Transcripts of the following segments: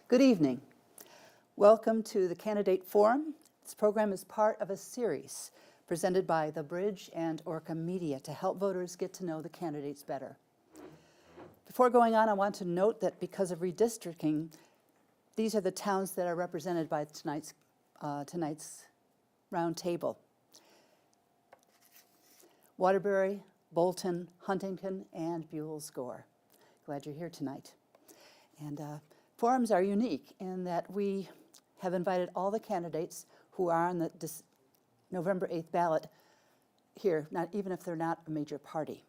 Good evening. Welcome to the Candidate Forum. This program is part of a series presented by The Bridge and Orca Media to help voters get to know the candidates better. Before going on, I want to note that because of redistricting, these are the towns that are represented by tonight's round table. Waterbury, Bolton, Huntington, and Buels, Gore. Glad you're here tonight. And forums are unique in that we have invited all the candidates who are on the November 8th ballot here, even if they're not a major party.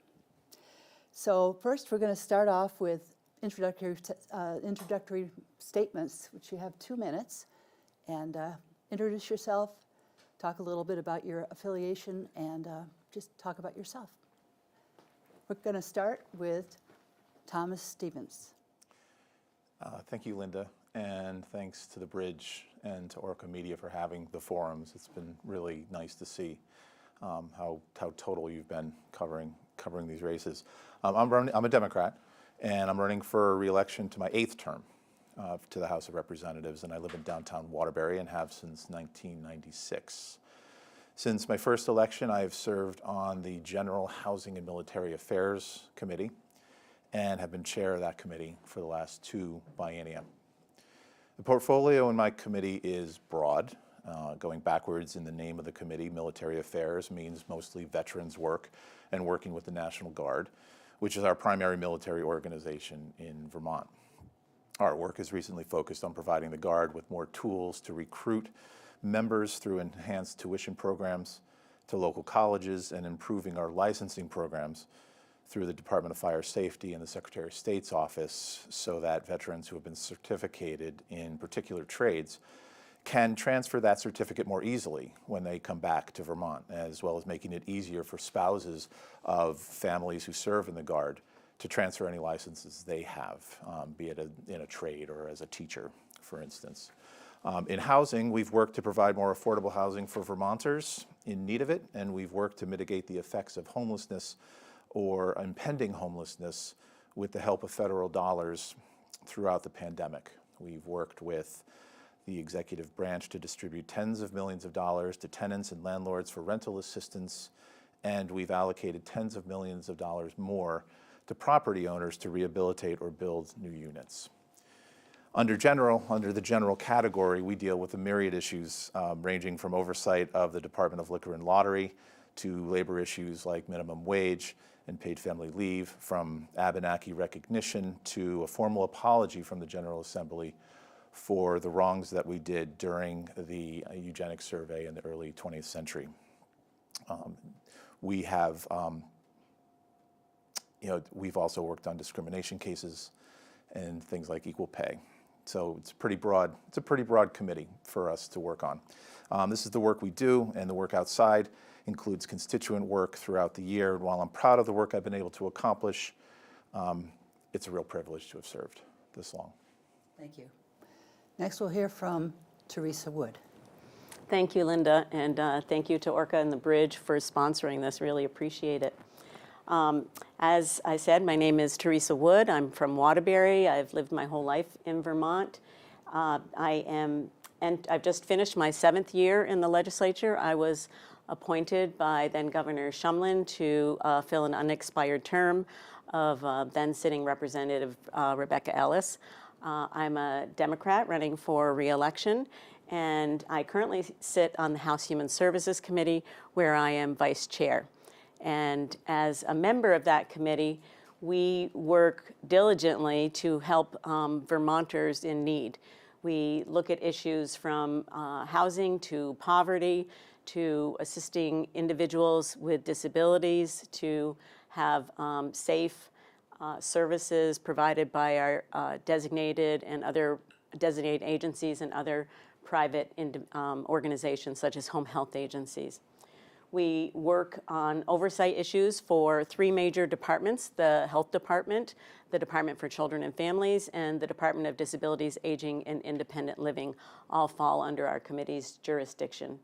So first, we're going to start off with introductory statements, which you have 2 minutes, and introduce yourself, talk a little bit about your affiliation, and just talk about yourself. We're going to start with Thomas Stevens. Thank you, Linda, and thanks to The Bridge and to Orca Media for having the forums. It's been really nice to see how total you've been covering these races. I'm a Democrat, and I'm running for re-election to my 8th term to the House of Representatives, and I live in downtown Waterbury and have since 1996. Since my first election, I've served on the General Housing and Military Affairs Committee and have been chair of that committee for the last 2 biennia. The portfolio in my committee is broad. Going backwards in the name of the committee, Military Affairs means mostly veterans work and working with the National Guard, which is our primary military organization in Vermont. Our work has recently focused on providing the Guard with more tools to recruit members through enhanced tuition programs to local colleges and improving our licensing programs through the Department of Fire Safety and the Secretary of State's office so that veterans who have been certificated in particular trades can transfer that certificate more easily when they come back to Vermont, as well as making it easier for spouses of families who serve in the Guard to transfer any licenses they have, be it in a trade or as a teacher, for instance. In housing, we've worked to provide more affordable housing for Vermonters in need of it, and we've worked to mitigate the effects of homelessness or impending homelessness with the help of federal dollars throughout the pandemic. We've worked with the executive branch to distribute tens of millions of dollars to tenants and landlords for rental assistance, and we've allocated tens of millions of dollars more to property owners to rehabilitate or build new units. Under the general category, we deal with a myriad issues ranging from oversight of the Department of Liquor and Lottery to labor issues like minimum wage and paid family leave, from Abenaki recognition to a formal apology from the General Assembly for the wrongs that we did during the eugenics survey in the early 20th century. We've also worked on discrimination cases and things like equal pay. So it's a pretty broad committee for us to work on. This is the work we do, and the work outside includes constituent work throughout the year. And while I'm proud of the work I've been able to accomplish, it's a real privilege to have served this long. Thank you. Next, we'll hear from Teresa Wood. Thank you, Linda, and thank you to Orca and the Bridge for sponsoring this. Really appreciate it. As I said, my name is Teresa Wood. I'm from Waterbury. I've lived my whole life in Vermont. I've just finished my 7th year in the legislature. I was appointed by then Governor Shumlin to fill an unexpired term of then sitting Representative Rebecca Ellis. I'm a Democrat running for re-election, and I currently sit on the House Human Services Committee, where I am vice chair. And as a member of that committee, we work diligently to help Vermonters in need. We look at issues from housing to poverty, to assisting individuals with disabilities, to have safe services provided by our designated agencies and other private organizations such as home health agencies. We work on oversight issues for 3 major departments: the Health Department, the Department for Children and Families, and the Department of Disabilities, Aging, and Independent Living all fall under our committee's jurisdiction.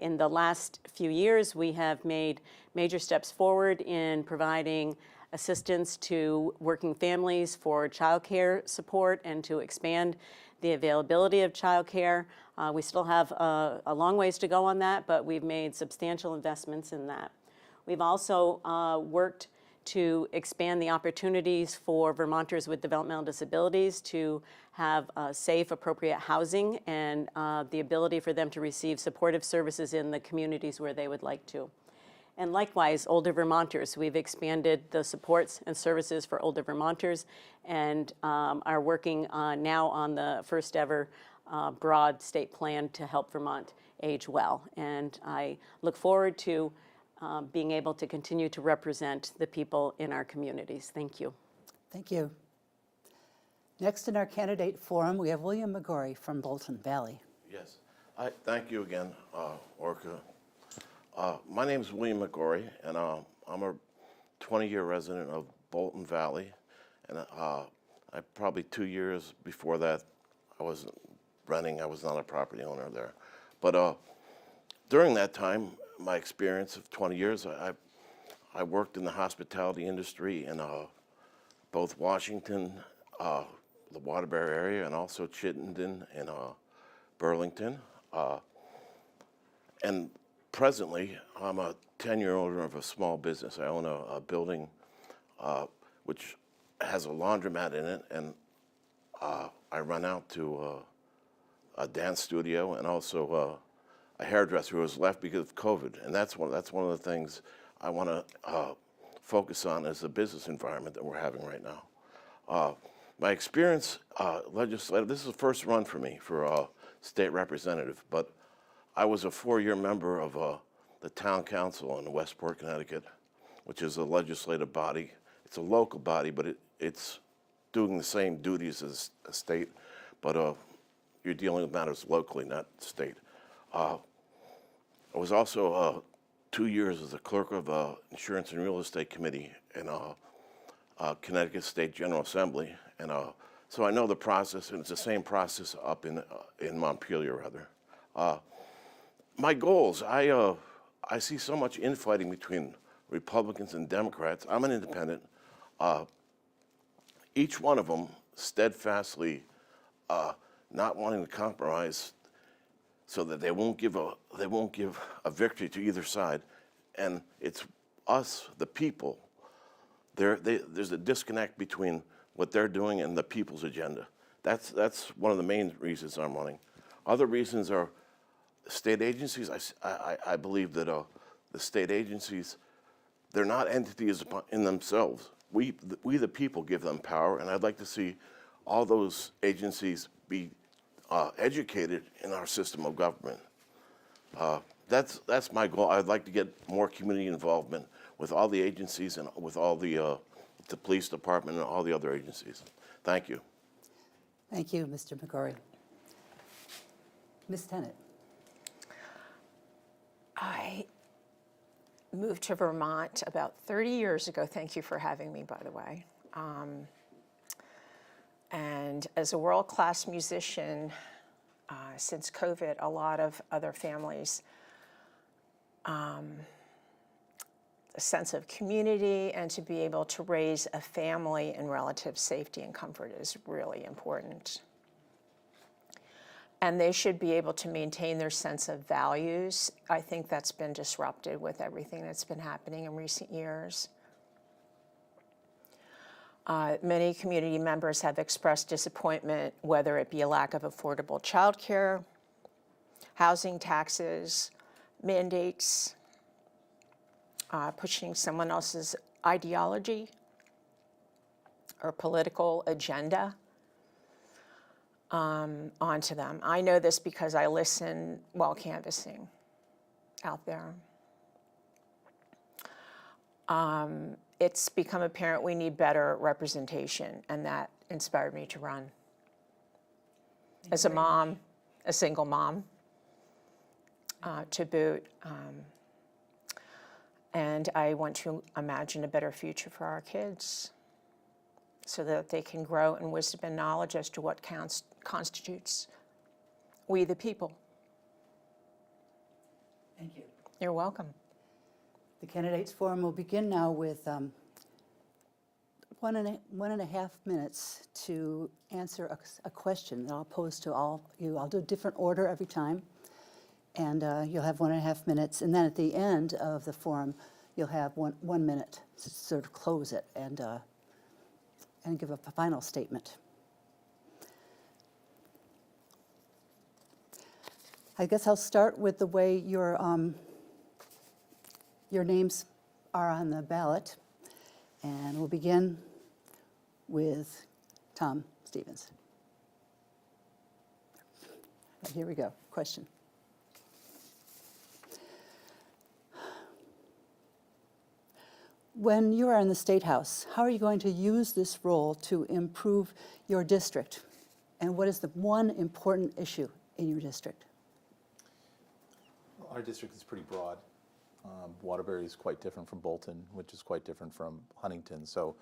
In the last few years, we have made major steps forward in providing assistance to working families for childcare support and to expand the availability of childcare. We still have a long ways to go on that, but we've made substantial investments in that. We've also worked to expand the opportunities for Vermonters with developmental disabilities to have safe, appropriate housing and the ability for them to receive supportive services in the communities where they would like to. And likewise, older Vermonters, we've expanded the supports and services for older Vermonters and are working now on the first ever broad state plan to help Vermont age well. And I look forward to being able to continue to represent the people in our communities. Thank you. Thank you. Next in our candidate forum, we have William Mcgorry from Bolton Valley. Yes, thank you again, Orca. My name is William Mcgorry, and I'm a 20-year resident of Bolton Valley. And I probably 2 years before that, I wasn't renting. I was not a property owner there. But during that time, my experience of 20 years, I worked in the hospitality industry in both Washington, the Waterbury area, and also Chittenden and Burlington. And presently, I'm a 10-year owner of a small business. I own a building which has a laundromat in it, and I run out to a dance studio and also a hairdresser who was left because of COVID. And that's one of the things I want to focus on is the business environment that we're having right now. My experience legislative, this is the first run for me for state representative, but I was a 4-year member of the town council in Westport, Connecticut, which is a legislative body. It's a local body, but it's doing the same duties as a state, but you're dealing with matters locally, not state. I was also 2 years as a clerk of Insurance and Real Estate Committee in Connecticut State General Assembly, and so I know the process, and it's the same process up in Montpelier, rather. My goals, I see so much infighting between Republicans and Democrats. I'm an independent. Each one of them steadfastly not wanting to compromise so that they won't give a victory to either side. And it's us, the people. There's a disconnect between what they're doing and the people's agenda. That's one of the main reasons I'm running. Other reasons are state agencies. I believe that the state agencies, they're not entities in themselves. We the people give them power, and I'd like to see all those agencies be educated in our system of government. That's my goal. I'd like to get more community involvement with all the agencies and with all the police department and all the other agencies. Thank you. Thank you, Mr. Mcgorry. Ms. Tennant. I moved to Vermont about 30 years ago. Thank you for having me, by the way. And as a world-class musician, since COVID, a lot of other families, a sense of community and to be able to raise a family in relative safety and comfort is really important. And they should be able to maintain their sense of values. I think that's been disrupted with everything that's been happening in recent years. Many community members have expressed disappointment, whether it be a lack of affordable childcare, housing taxes, mandates, pushing someone else's ideology or political agenda onto them. I know this because I listen while canvassing out there. It's become apparent we need better representation, and that inspired me to run. As a mom, a single mom, to boot, and I want to imagine a better future for our kids so that they can grow in wisdom and knowledge as to what constitutes we the people. Thank you. You're welcome. The candidates forum will begin now with one and a half minutes to answer a question that I'll pose to all you. I'll do a different order every time, and you'll have 1.5 minutes. And then at the end of the forum, you'll have one minute to sort of close it and give a final statement. I guess I'll start with the way your names are on the ballot, and we'll begin with Tom Stevens. Here we go. Question. When you are in the State House, how are you going to use this role to improve your district? And what is the one important issue in your district? Our district is pretty broad. Waterbury is quite different from Bolton, which is quite different from Huntington. So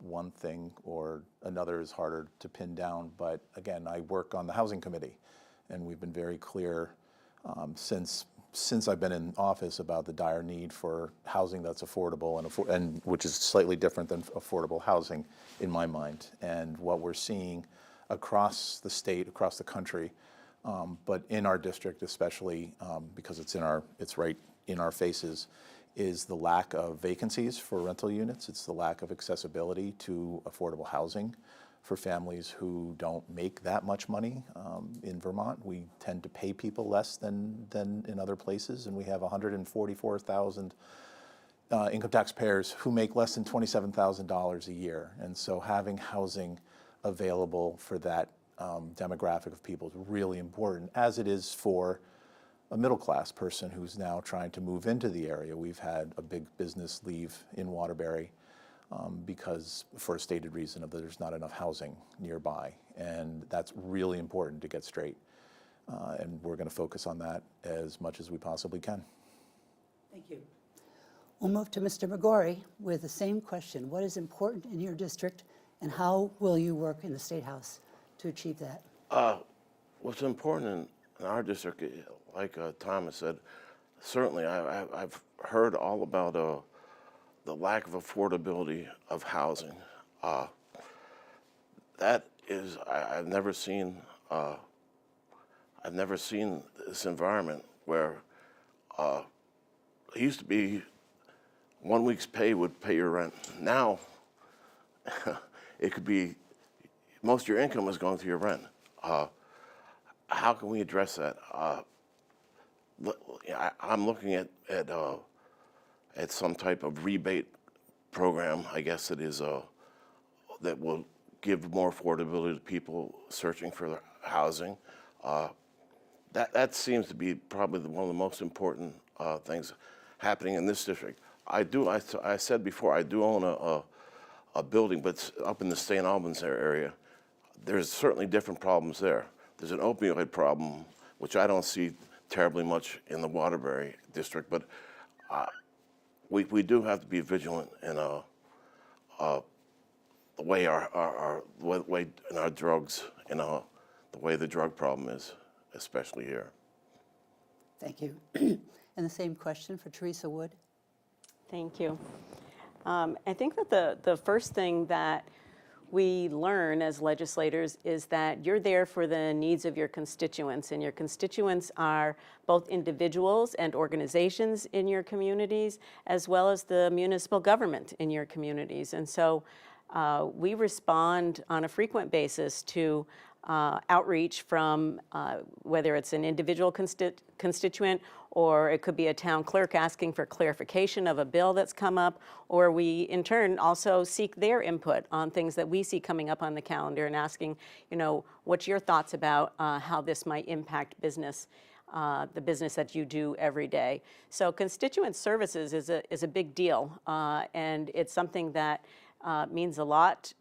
one thing or another is harder to pin down. But again, I work on the Housing Committee, and we've been very clear since I've been in office about the dire need for housing that's affordable and which is slightly different than affordable housing in my mind. And what we're seeing across the state, across the country, but in our district especially, because it's right in our faces, is the lack of vacancies for rental units. It's the lack of accessibility to affordable housing for families who don't make that much money. In Vermont, we tend to pay people less than in other places, and we have 144,000 income taxpayers who make less than $27,000 a year. And so having housing available for that demographic of people is really important, as it is for a middle-class person who's now trying to move into the area. We've had a big business leave in Waterbury because, for a stated reason, of that there's not enough housing nearby, and that's really important to get straight. And we're going to focus on that as much as we possibly can. Thank you. We'll move to Mr. Mcgorry with the same question. What is important in your district, and how will you work in the State House to achieve that? What's important in our district, like Thomas said, certainly I've heard all about the lack of affordability of housing. That is, I've never seen this environment where it used to be 1 week's pay would pay your rent. Now, it could be most of your income is going to your rent. How can we address that? I'm looking at some type of rebate program, I guess it is, that will give more affordability to people searching for housing. That seems to be probably one of the most important things happening in this district. I said before, I do own a building, but it's up in the St. Albans area. There's certainly different problems there. There's an opioid problem, which I don't see terribly much in the Waterbury district, but we do have to be vigilant in the way our drugs, the way the drug problem is, especially here. Thank you. And the same question for Teresa Wood. Thank you. I think that the first thing that we learn as legislators is that you're there for the needs of your constituents, and your constituents are both individuals and organizations in your communities, as well as the municipal government in your communities. And so we respond on a frequent basis to outreach from whether it's an individual constituent, or it could be a town clerk asking for clarification of a bill that's come up, or we in turn also seek their input on things that we see coming up on the calendar and asking, what's your thoughts about how this might impact business, the business that you do every day. So constituent services is a big deal, and it's something that means a lot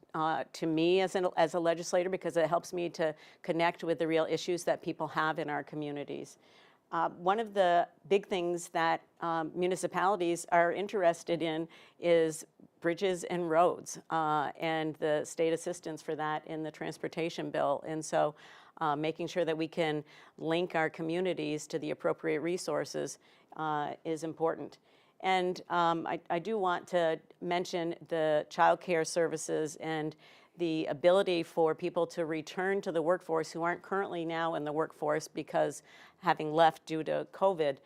to me as a legislator, because it helps me to connect with the real issues that people have in our communities. One of the big things that municipalities are interested in is bridges and roads, and the state assistance for that in the transportation bill. And so making sure that we can link our communities to the appropriate resources is important. And I do want to mention the child care services and the ability for people to return to the workforce who aren't currently now in the workforce because having left due to COVID.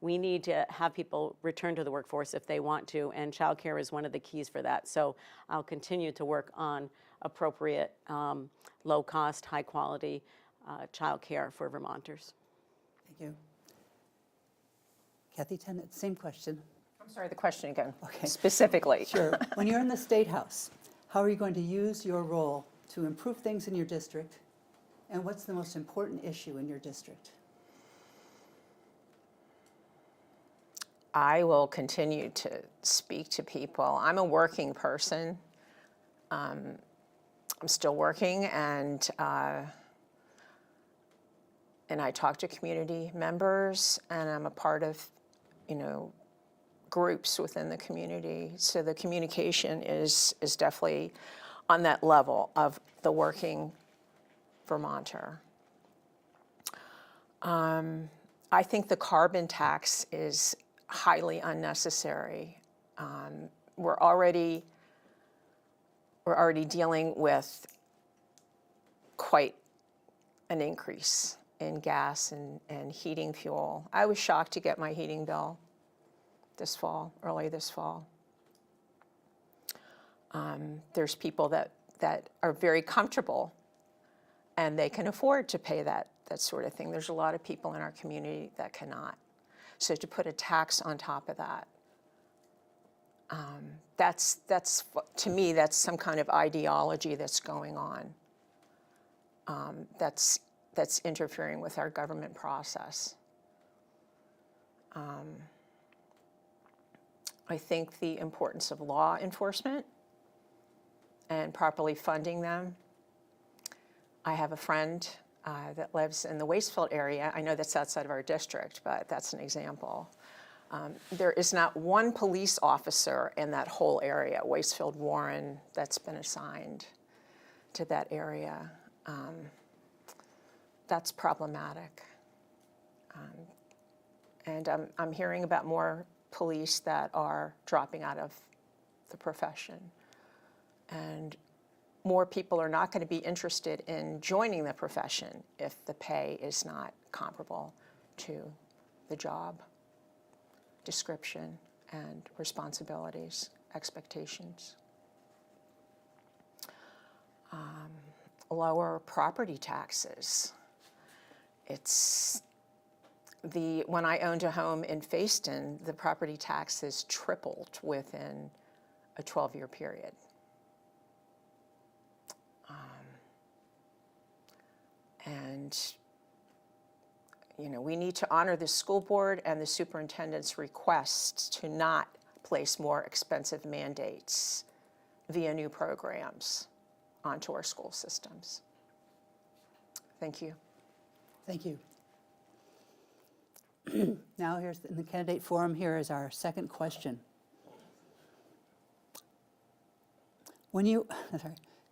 We need to have people return to the workforce if they want to, and child care is one of the keys for that. So I'll continue to work on appropriate, low-cost, high-quality child care for Vermonters. Thank you. Kathy Tennant, same question. I'm sorry, the question again, Okay. specifically. Sure. When you're in the State House, how are you going to use your role to improve things in your district? And what's the most important issue in your district? I will continue to speak to people. I'm a working person. I'm still working, and I talk to community members, and I'm a part of, groups within the community. So the communication is definitely on that level of the working Vermonter. I think the carbon tax is highly unnecessary. We're already dealing with quite an increase in gas and heating fuel. I was shocked to get my heating bill early this fall. There's people that are very comfortable and they can afford to pay that sort of thing. There's a lot of people in our community that cannot. So to put a tax on top of that, that's to me, that's some kind of ideology that's going on. That's interfering with our government process. I think the importance of law enforcement and properly funding them. I have a friend that lives in the Wastefield area. I know that's outside of our district, but that's an example. There is not one police officer in that whole area, Wastefield, Warren, that's been assigned to that area. That's problematic. And I'm hearing about more police that are dropping out of the profession. And more people are not going to be interested in joining the profession if the pay is not comparable to the job description and responsibilities, expectations. Lower property taxes. When I owned a home in Facein, the property taxes tripled within a 12-year period. And we need to honor the school board and the superintendent's request to not place more expensive mandates via new programs onto our school systems. Thank you. Thank you. Now here's in the candidate forum, here is our second question.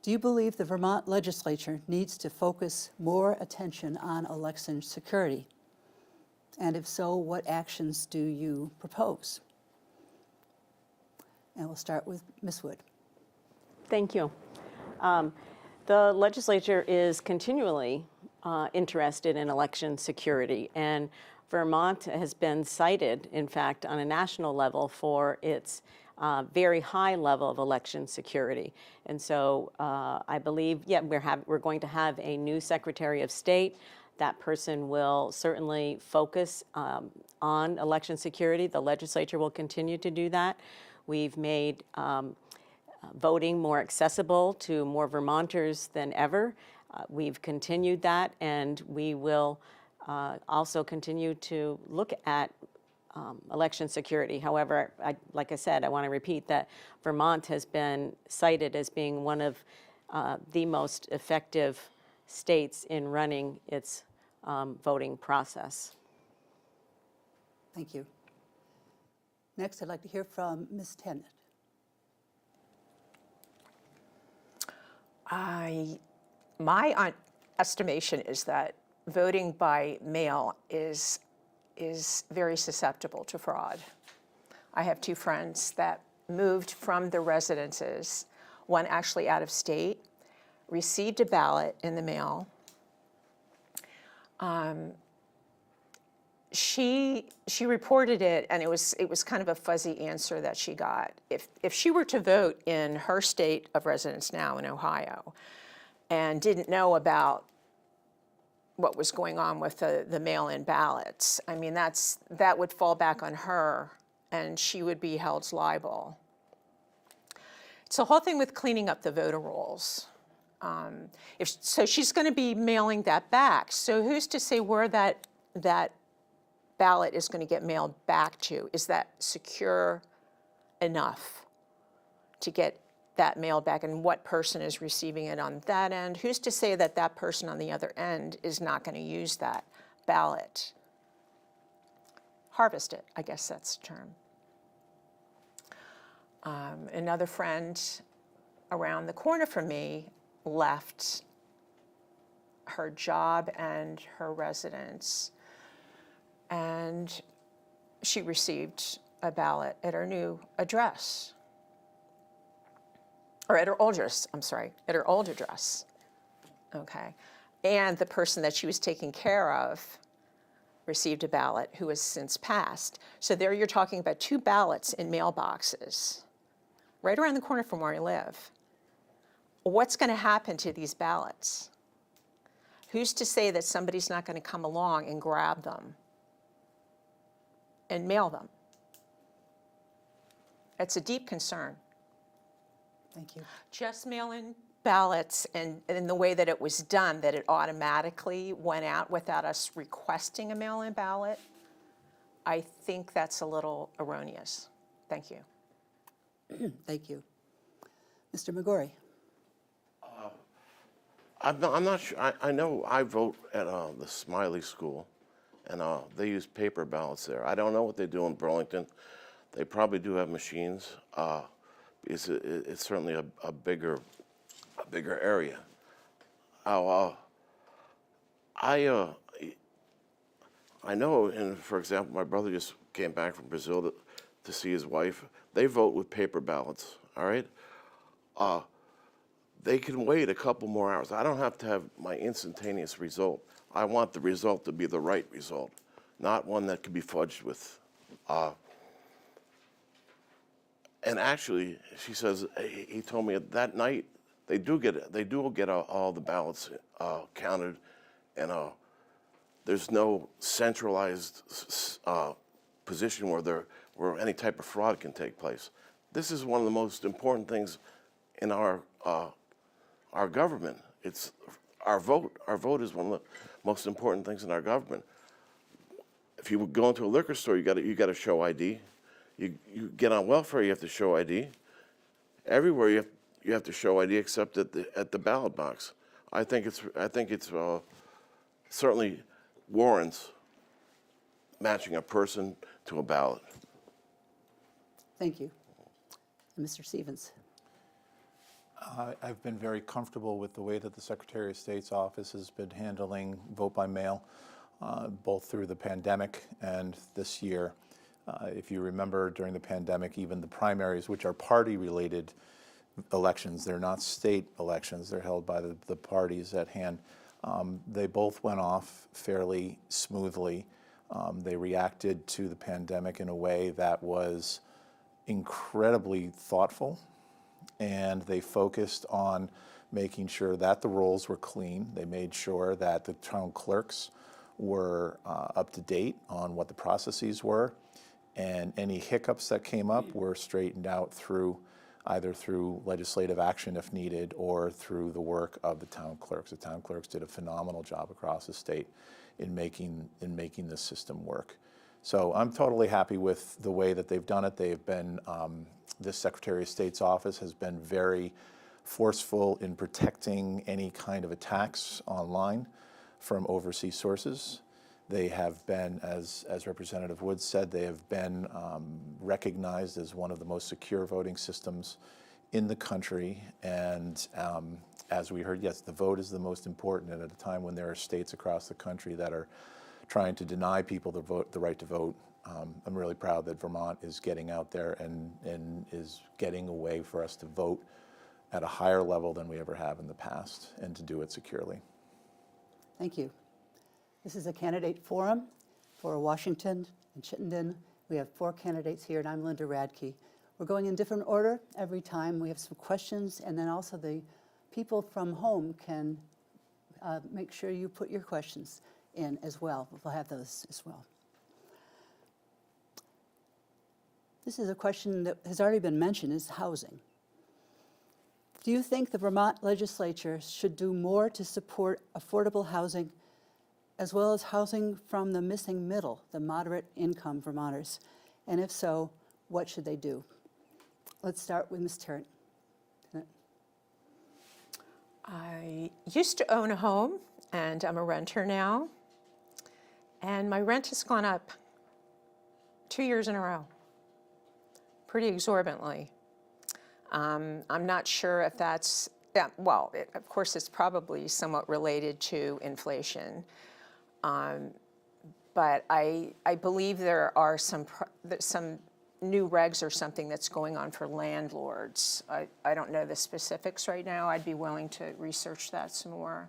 Do you believe the Vermont legislature needs to focus more attention on election security? And if so, what actions do you propose? And we'll start with Ms. Wood. Thank you. The legislature is continually interested in election security, and Vermont has been cited, in fact, on a national level for its very high level of election security. And so I believe, we're going to have a new Secretary of State. That person will certainly focus on election security. The legislature will continue to do that. We've made voting more accessible to more Vermonters than ever. We've continued that, and we will also continue to look at election security. However, like I said, I want to repeat that Vermont has been cited as being one of the most effective states in running its voting process. Thank you. Next, I'd like to hear from Ms. Tennant. My estimation is that voting by mail is very susceptible to fraud. I have two friends that moved from their residences, one actually out of state, received a ballot in the mail. She reported it, and it was kind of a fuzzy answer that she got. If she were to vote in her state of residence now in Ohio, and didn't know about what was going on with the mail-in ballots, I mean that would fall back on her, and she would be held liable. It's the whole thing with cleaning up the voter rolls. So she's going to be mailing that back. So who's to say where that ballot is going to get mailed back to? Is that secure enough to get that mailed back, and what person is receiving it on that end? Who's to say that that person on the other end is not going to use that ballot? Harvest it, I guess that's the term. Another friend around the corner from me left her job and her residence, and she received a ballot at her new address, or at her old address, I'm sorry, at her old address, okay? And the person that she was taking care of received a ballot who has since passed. So there you're talking about two ballots in mailboxes, right around the corner from where I live. What's going to happen to these ballots? Who's to say that somebody's not going to come along and grab them and mail them? It's a deep concern. Thank you. Just mail-in ballots, and in the way that it was done, that it automatically went out without us requesting a mail-in ballot, I think that's a little erroneous. Thank you. Thank you. Mr. Mcgorry. I'm not sure. I know I vote at the Smiley School, and they use paper ballots there. I don't know what they do in Burlington. They probably do have machines. It's certainly a bigger area. I know, and for example, my brother just came back from Brazil to see his wife. They vote with paper ballots. All right. They can wait a couple more hours. I don't have to have my instantaneous result. I want the result to be the right result, not one that could be fudged with. And actually, she says, he told me that night they do get all the ballots counted, and there's no centralized position where any type of fraud can take place. This is one of the most important things in our government. It's our vote. Our vote is one of the most important things in our government. If you go into a liquor store, you got to show ID. You get on welfare, you have to show ID. Everywhere you have to show ID except at the ballot box. I think it's certainly warrants matching a person to a ballot. Thank you. And Mr. Stevens. I've been very comfortable with the way that the Secretary of State's office has been handling vote by mail, both through the pandemic and this year. If you remember, during the pandemic, even the primaries, which are party-related elections, they're not state elections, they're held by the parties at hand, they both went off fairly smoothly. They reacted to the pandemic in a way that was incredibly thoughtful, and they focused on making sure that the rolls were clean. They made sure that the town clerks were up to date on what the processes were, and any hiccups that came up were straightened out either through legislative action if needed, or through the work of the town clerks. The town clerks did a phenomenal job across the state in making this system work. So I'm totally happy with the way that they've done it. They've been, this Secretary of State's office has been very forceful in protecting any kind of attacks online from overseas sources. They have been, as Representative Woods said, they have been recognized as one of the most secure voting systems in the country. And as we heard, yes, the vote is the most important. And at a time when there are states across the country that are trying to deny people the right to vote, I'm really proud that Vermont is getting out there and is getting a way for us to vote at a higher level than we ever have in the past, and to do it securely. Thank you. This is a candidate forum for Washington and Chittenden. We have 4 candidates here, and I'm Linda Radtke. We're going in different order every time. We have some questions, and then also the people from home can make sure you put your questions in as well. We'll have those as well. This is a question that has already been mentioned, is housing. Do you think the Vermont legislature should do more to support affordable housing, as well as housing from the missing middle, the moderate income Vermonters? And if so, what should they do? Let's start with Ms. Tarrant. I used to own a home, and I'm a renter now. And my rent has gone up 2 years in a row, pretty exorbitantly. I'm not sure if that's, well, of course it's probably somewhat related to inflation. But I believe there are some new regs or something that's going on for landlords. I don't know the specifics right now. I'd be willing to research that some more.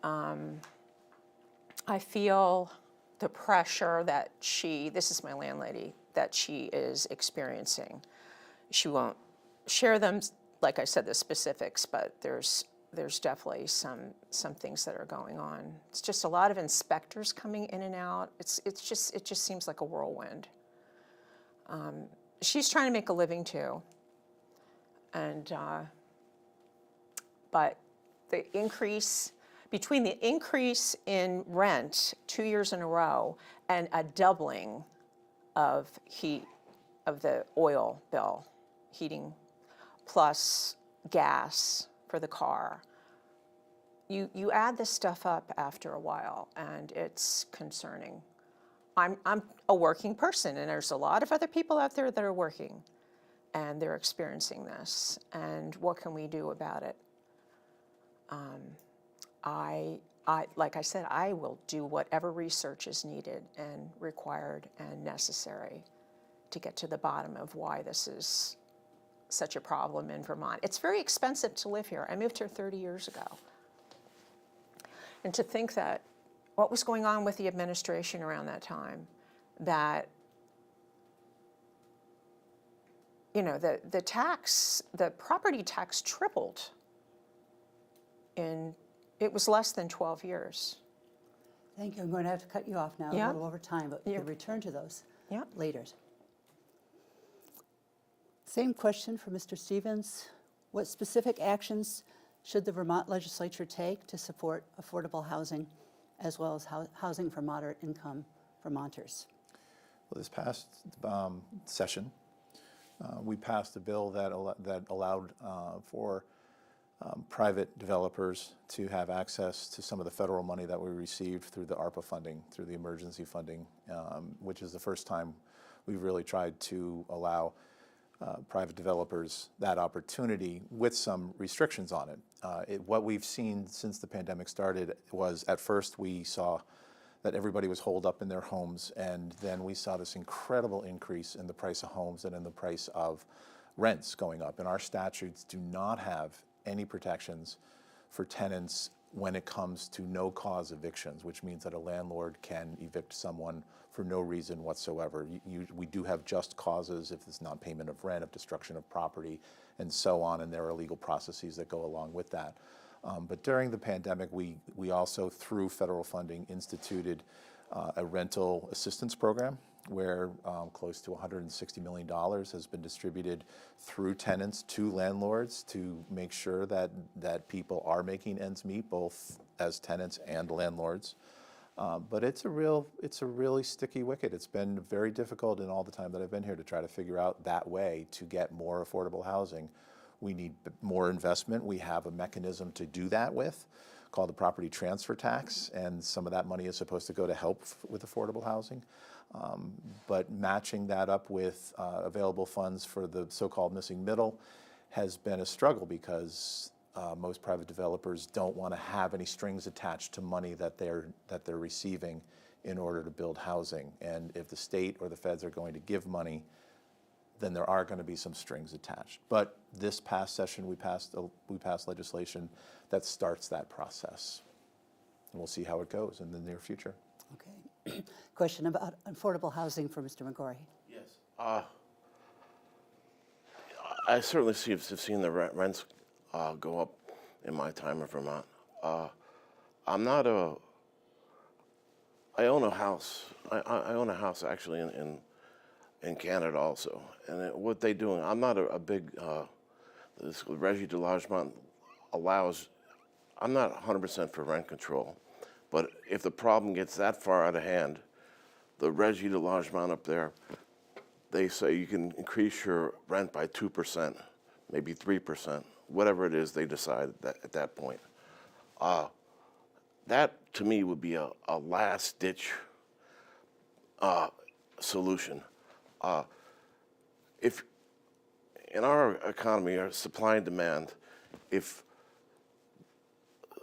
I feel the pressure that this is my landlady, that she is experiencing. She won't share them, like I said, the specifics, but there's definitely some things that are going on. It's just a lot of inspectors coming in and out. It just seems like a whirlwind. She's trying to make a living too, and but the increase between the increase in rent 2 years in a row and a doubling of the oil bill, heating, plus gas for the car, you add this stuff up after a while, and it's concerning. I'm a working person, and there's a lot of other people out there that are working, and they're experiencing this, and what can we do about it? Like I said, I will do whatever research is needed and required and necessary to get to the bottom of why this is such a problem in Vermont. It's very expensive to live here. I moved here 30 years ago. And to think that what was going on with the administration around that time, that, you know, the property tax tripled it was less than 12 years. Thank you. I'm going to have to cut you off now, Yeah. a little over time, but we'll return to those Yeah. later. Same question for Mr. Stevens. What specific actions should the Vermont legislature take to support affordable housing, as well as housing for moderate income Vermonters? Well, this past session, we passed a bill that allowed for private developers to have access to some of the federal money that we received through the ARPA funding, through the emergency funding, which is the first time we've really tried to allow private developers that opportunity with some restrictions on it. What we've seen since the pandemic started was, at first we saw that everybody was holed up in their homes, and then we saw this incredible increase in the price of homes and in the price of rents going up. And our statutes do not have any protections for tenants when it comes to no-cause evictions, which means that a landlord can evict someone for no reason whatsoever. We do have just causes if it's non-payment of rent, of destruction of property, and so on, and there are legal processes that go along with that. But during the pandemic, we also, through federal funding, instituted a rental assistance program where close to $160 million has been distributed through tenants to landlords to make sure that people are making ends meet, both as tenants and landlords. But it's a really sticky wicket. It's been very difficult in all the time that I've been here to try to figure out that way to get more affordable housing. We need more investment. We have a mechanism to do that with, called the property transfer tax, and some of that money is supposed to go to help with affordable housing. But matching that up with available funds for the so-called missing middle has been a struggle, because most private developers don't want to have any strings attached to money that they're receiving in order to build housing. And if the state or the feds are going to give money, then there are going to be some strings attached. But this past session, we passed legislation that starts that process. And we'll see how it goes in the near future. Okay. Question about affordable housing for Mr. Mcgorry. Yes. I certainly have seen the rents go up in my time in Vermont. I'm not a. I own a house. I own a house actually in Canada also, and what they doing. I'm not a big. This Régie de Logement allows. I'm not 100% for rent control, but if the problem gets that far out of hand, the Régie de Logement up there, they say you can increase your rent by 2%, maybe 3%, whatever it is they decide at that point. That to me would be a last-ditch solution. If in our economy, our supply and demand, if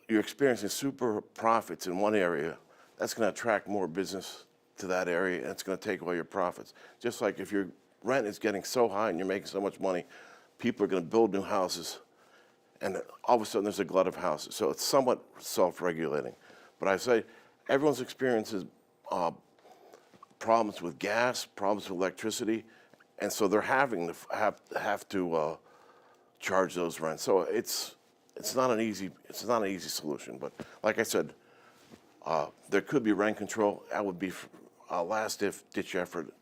you're experiencing super profits in one area, that's going to attract more business to that area, and it's going to take away your profits. Just like if your rent is getting so high and you're making so much money, people are going to build new houses, and all of a sudden there's a glut of houses. So it's somewhat self-regulating. But I say everyone's experiences problems with gas, problems with electricity, and so they're having to have to charge those rents. So it's not an easy solution. But like I said, there could be rent control. That would be a last-ditch effort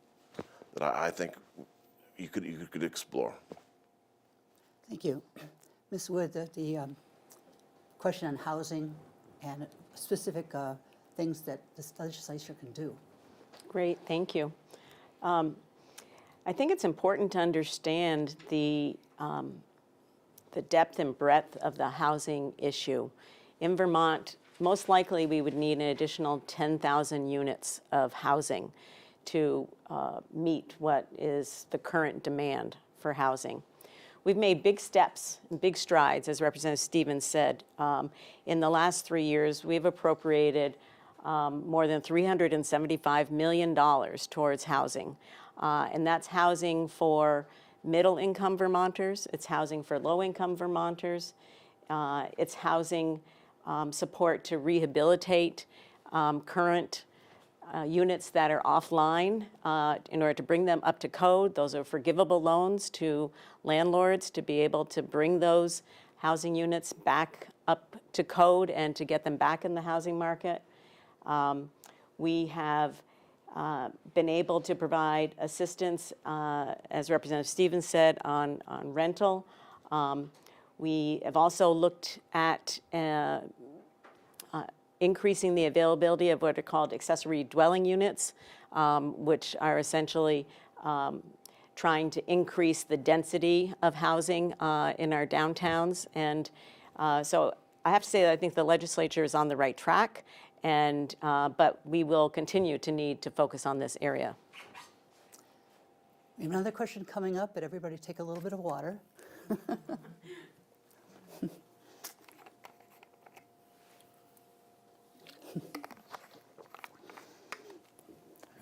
that I think you could explore. Thank you. Ms. Wood, the question on housing and specific things that this legislature can do. Great, thank you. I think it's important to understand the depth and breadth of the housing issue. In Vermont, most likely we would need an additional 10,000 units of housing to meet what is the current demand for housing. We've made big steps, big strides, as Representative Stevens said. In the last 3 years, we've appropriated more than $375 million towards housing. And that's housing for middle-income Vermonters. It's housing for low-income Vermonters. It's housing support to rehabilitate current units that are offline in order to bring them up to code. Those are forgivable loans to landlords to be able to bring those housing units back up to code and to get them back in the housing market. We have been able to provide assistance, as Representative Stevens said, on rental. We have also looked at increasing the availability of what are called accessory dwelling units, which are essentially trying to increase the density of housing in our downtowns. And so I have to say that I think the legislature is on the right track, and but we will continue to need to focus on this area. We have another question coming up, but everybody take a little bit of water.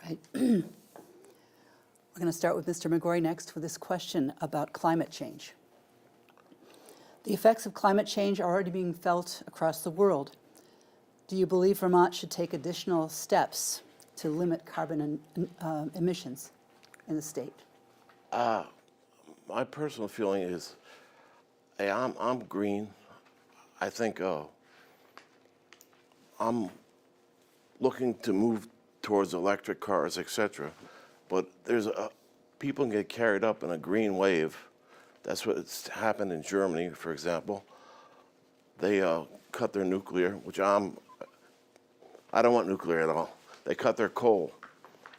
Right. We're going to start with Mr. Mcgorry next with this question about climate change. The effects of climate change are already being felt across the world. Do you believe Vermont should take additional steps to limit carbon emissions in the state? My personal feeling is, hey, I'm green. I think I'm looking to move towards electric cars, etc. But there's people can get carried up in a green wave. That's what's happened in Germany, for example. They cut their nuclear, which I don't want nuclear at all. They cut their coal.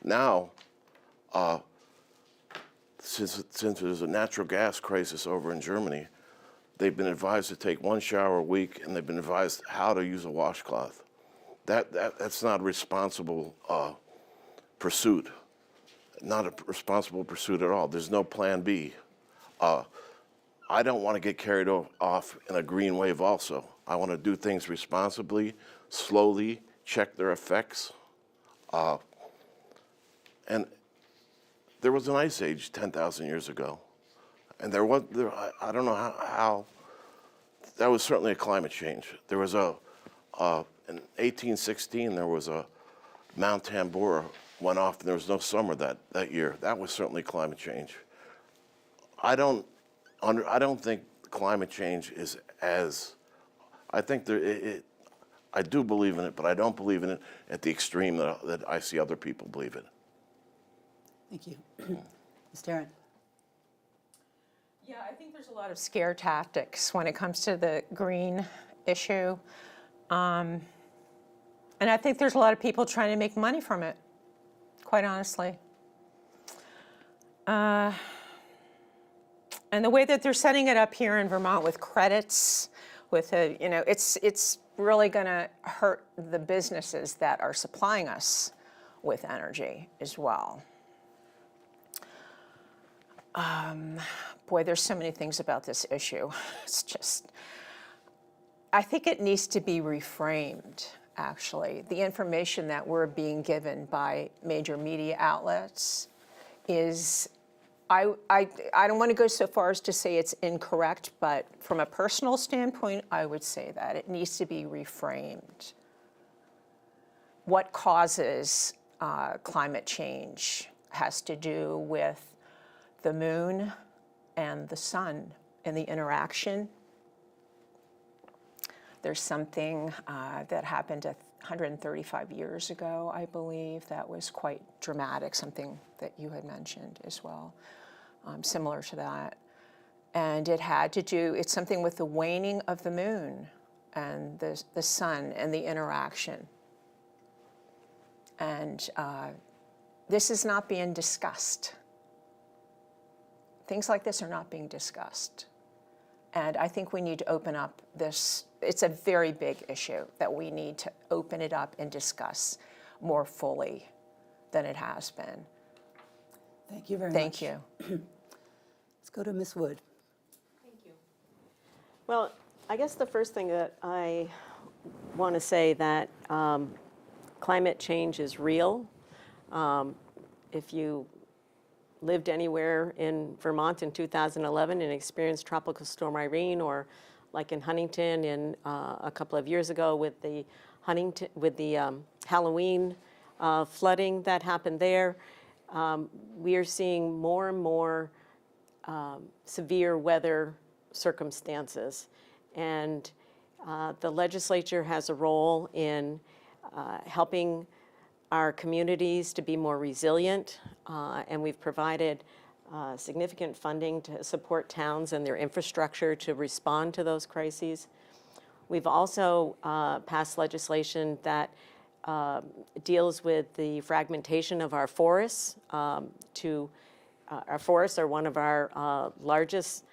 Now, since there's a natural gas crisis over in Germany, they've been advised to take 1 shower a week, and they've been advised how to use a washcloth. That's not a responsible pursuit. Not a responsible pursuit at all. There's no plan B. I don't want to get carried off in a green wave also. I want to do things responsibly, slowly, check their effects. And there was an ice age 10,000 years ago. And I don't know how, that was certainly a climate change. There was in 1816, there was a Mount Tambora went off and there was no summer that year. That was certainly climate change. I don't think climate change is as, I think I do believe in it, but I don't believe in it at the extreme that I see other people believe in. Thank you. Ms. Tarrant? Yeah, I think there's a lot of scare tactics when it comes to the green issue. And I think there's a lot of people trying to make money from it, quite honestly. And the way that they're setting it up here in Vermont with credits, with it's really going to hurt the businesses that are supplying us with energy as well. Boy, there's so many things about this issue. It's just, I think it needs to be reframed, actually. The information that we're being given by major media outlets is, I don't want to go so far as to say it's incorrect, but from a personal standpoint, I would say that it needs to be reframed. What causes climate change has to do with the moon and the sun and the interaction. There's something that happened 135 years ago, I believe, that was quite dramatic, something that you had mentioned as well, similar to that. And it had to do, it's something with the waning of the moon and the sun and the interaction. And this is not being discussed. Things like this are not being discussed. And I think we need to open up this. It's a very big issue that we need to open it up and discuss more fully than it has been. Thank you very much. Thank you. Let's go to Ms. Wood. Thank you. Well, I guess the first thing that I want to say that climate change is real. If you lived anywhere in Vermont in 2011 and experienced Tropical Storm Irene, or like in Huntington a couple of years ago with the Halloween flooding that happened there, we are seeing more and more severe weather circumstances. And the legislature has a role in helping our communities to be more resilient, and we've provided significant funding to support towns and their infrastructure to respond to those crises. We've also passed legislation that deals with the fragmentation of our forests. Our forests are one of our largest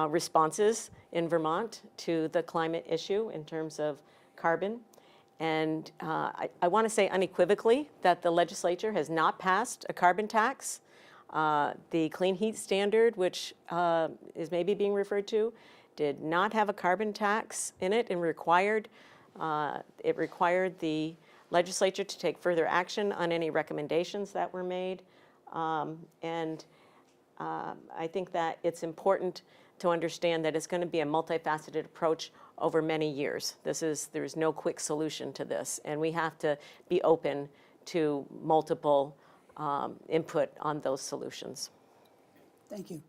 responses in Vermont to the climate issue in terms of carbon. And I want to say unequivocally that the legislature has not passed a carbon tax. The Clean Heat Standard, which is maybe being referred to, did not have a carbon tax in it, and required the legislature to take further action on any recommendations that were made. And I think that it's important to understand that it's going to be a multifaceted approach over many years. There's no quick solution to this, and we have to be open to multiple input on those solutions. Thank you.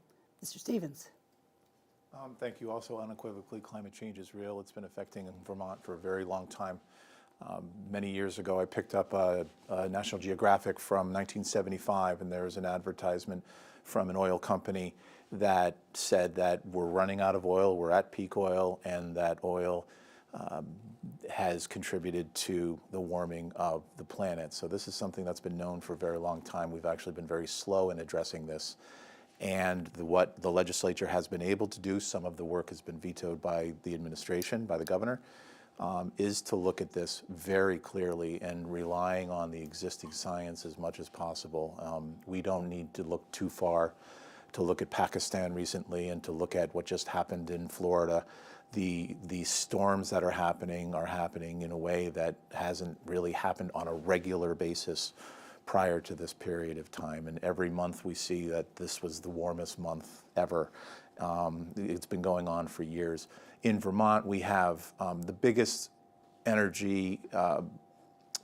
Mr. Stevens. Thank you. Also, unequivocally, climate change is real. It's been affecting Vermont for a very long time. Many years ago, I picked up a National Geographic from 1975, and there was an advertisement from an oil company that said that we're running out of oil, we're at peak oil, and that oil has contributed to the warming of the planet. So this is something that's been known for a very long time. We've actually been very slow in addressing this. And what the legislature has been able to do, some of the work has been vetoed by the administration, by the governor, is to look at this very clearly and relying on the existing science as much as possible. We don't need to look too far to look at Pakistan recently and to look at what just happened in Florida. the storms that are happening in a way that hasn't really happened on a regular basis prior to this period of time. And every month we see that this was the warmest month ever. It's been going on for years. In Vermont, we have the biggest energy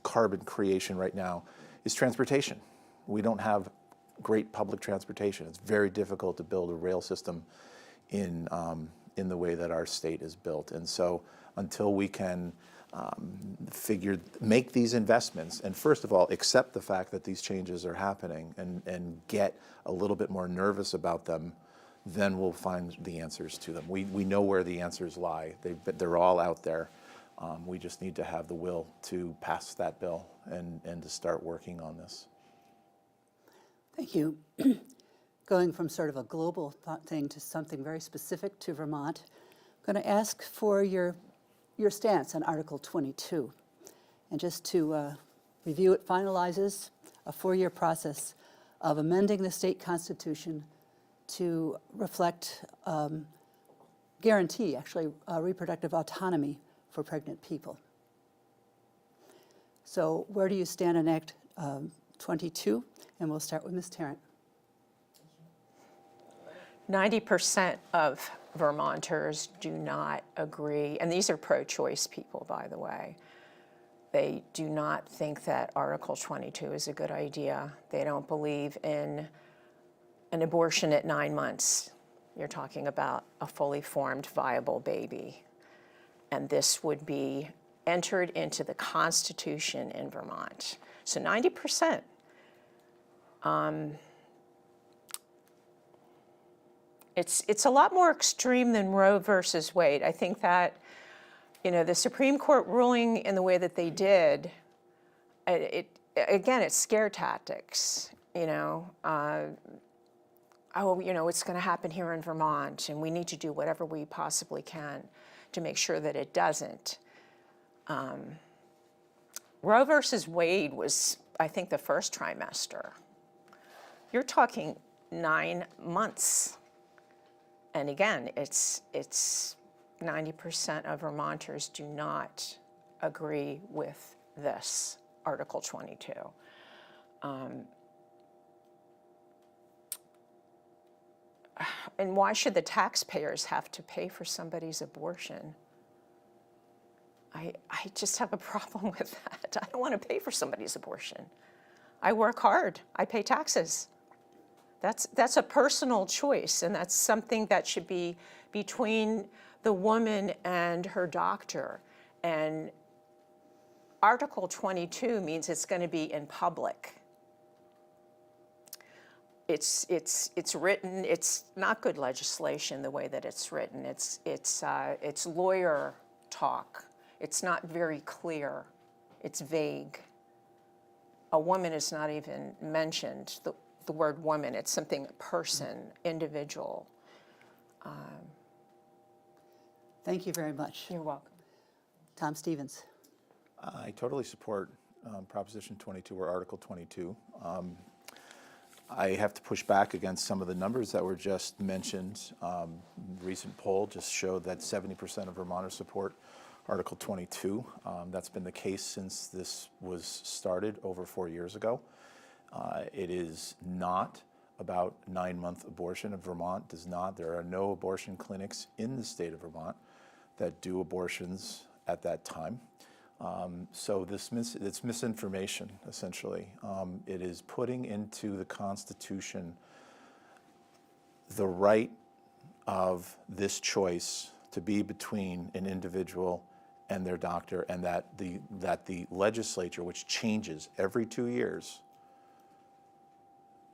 carbon creation right now is transportation. We don't have great public transportation. It's very difficult to build a rail system in the way that our state is built. And so until we can make these investments, and first of all, accept the fact that these changes are happening and get a little bit more nervous about them, then we'll find the answers to them. We know where the answers lie. They're all out there. We just need to have the will to pass that bill and to start working on this. Thank you. Going from sort of a global thing to something very specific to Vermont, I'm going to ask for your stance on Article 22. And just to review, it finalizes a 4-year process of amending the state constitution to reflect, guarantee actually, reproductive autonomy for pregnant people. So where do you stand on Act 22? And we'll start with Ms. Tarrant. 90% of Vermonters do not agree, and these are pro-choice people, by the way. They do not think that Article 22 is a good idea. They don't believe in an abortion at 9 months. You're talking about a fully formed, viable baby. And this would be entered into the Constitution in Vermont. So 90%. It's a lot more extreme than Roe versus Wade. I think that, the Supreme Court ruling in the way that they did, it's scare tactics, it's going to happen here in Vermont, and we need to do whatever we possibly can to make sure that it doesn't. Roe versus Wade was, I think, the first trimester. You're talking 9 months. And again, it's 90% of Vermonters do not agree with this, Article 22. And why should the taxpayers have to pay for somebody's abortion? I just have a problem with that. I don't want to pay for somebody's abortion. I work hard. I pay taxes. That's a personal choice, and that's something that should be between the woman and her doctor. And Article 22 means it's going to be in public. It's written. It's not good legislation the way that it's written. It's lawyer talk. It's not very clear. It's vague. A woman is not even mentioned. The word woman, it's something person, individual. Thank you very much. You're welcome. Tom Stevens. I totally support Proposition 22 or Article 22. I have to push back against some of the numbers that were just mentioned. Recent poll just showed that 70% of Vermonters support Article 22. That's been the case since this was started over 4 years ago. It is not about 9-month abortion. Vermont does not. There are no abortion clinics in the state of Vermont that do abortions at that time. So it's misinformation, essentially. It is putting into the Constitution the right of this choice to be between an individual and their doctor, and that the legislature, which changes every 2 years,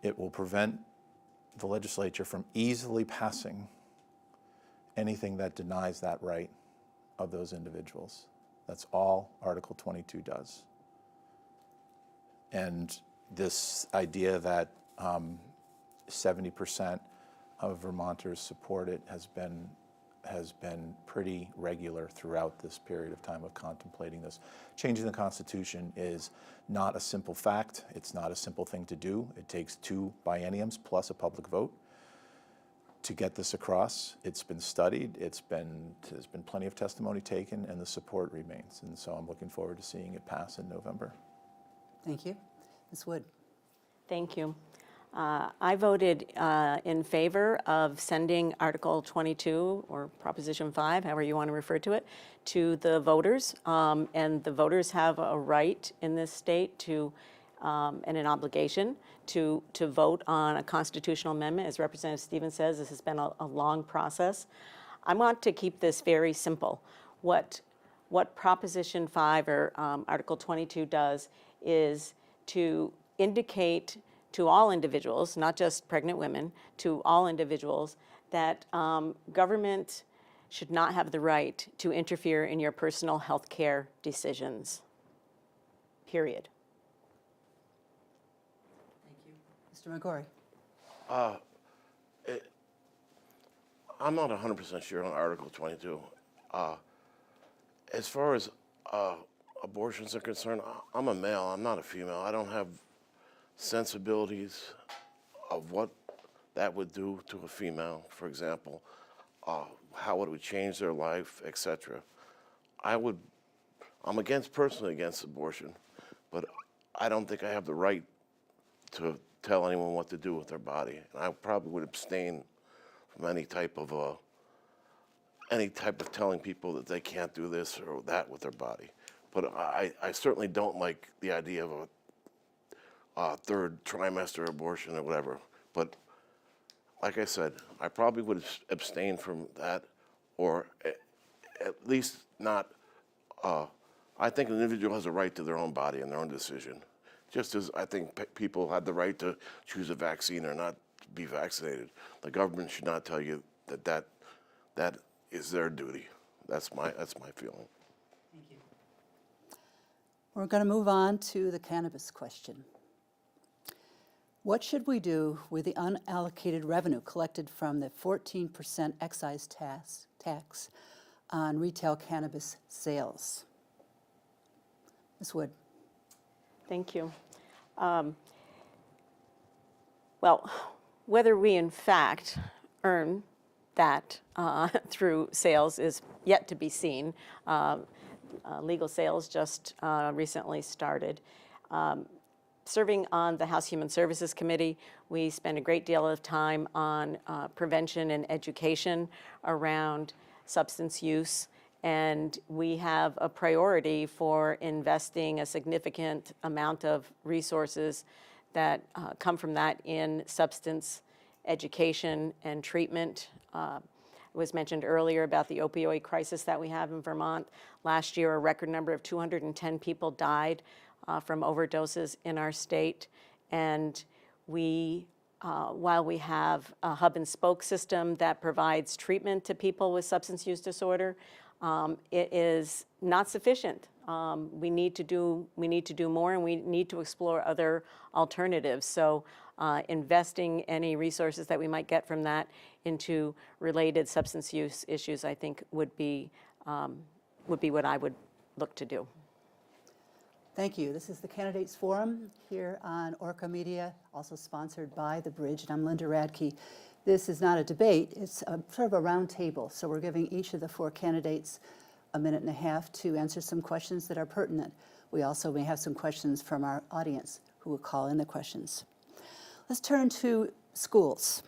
it will prevent the legislature from easily passing anything that denies that right of those individuals. That's all Article 22 does. And this idea that 70% of Vermonters support it has been pretty regular throughout this period of time of contemplating this. Changing the Constitution is not a simple fact. It's not a simple thing to do. It takes 2 bienniums plus a public vote to get this across. It's been studied, there's been plenty of testimony taken, and the support remains. And so I'm looking forward to seeing it pass in November. Thank you. Ms. Wood? Thank you. I voted in favor of sending Article 22, or Proposition 5, however you want to refer to it, to the voters. And the voters have a right in this state to, and an obligation to vote on a constitutional amendment. As Representative Stevens says, this has been a long process. I want to keep this very simple. What Proposition 5 or Article 22 does is to indicate to all individuals, not just pregnant women, to all individuals, that government should not have the right to interfere in your personal health care decisions, period. Mr. Mcgorry? I'm not 100% sure on Article 22. As far as abortions are concerned, I'm a male, I'm not a female. I don't have sensibilities of what that would do to a female, for example, how it would change their life, etc. I'm personally against abortion, but I don't think I have the right to tell anyone what to do with their body. And I probably would abstain from any type of telling people that they can't do this or that with their body. But I certainly don't like the idea of a third trimester abortion or whatever. But like I said, I probably would abstain from that, or at least not. I think an individual has a right to their own body and their own decision, just as I think people have the right to choose a vaccine or not be vaccinated. The government should not tell you that is their duty. That's my feeling. Thank you. We're going to move on to the cannabis question. What should we do with the unallocated revenue collected from the 14% excise tax on retail cannabis sales? Ms. Wood? Thank you. Well, whether we in fact earn that through sales is yet to be seen. Legal sales just recently started. Serving on the House Human Services Committee, we spend a great deal of time on prevention and education around substance use, and we have a priority for investing a significant amount of resources that come from that in substance education and treatment. It was mentioned earlier about the opioid crisis that we have in Vermont. Last year, a record number of 210 people died from overdoses in our state. And we, while we have a hub and spoke system that provides treatment to people with substance use disorder, it is not sufficient. We need to do more, and we need to explore other alternatives. So investing any resources that we might get from that into related substance use issues, I think would be what I would look to do. Thank you. This is the Candidates Forum here on Orca Media, also sponsored by The Bridge, and I'm Linda Radtke. This is not a debate, it's sort of a round table, so we're giving each of the four candidates a minute and a half to answer some questions that are pertinent. We also may have some questions from our audience who will call in the questions. Let's turn to schools.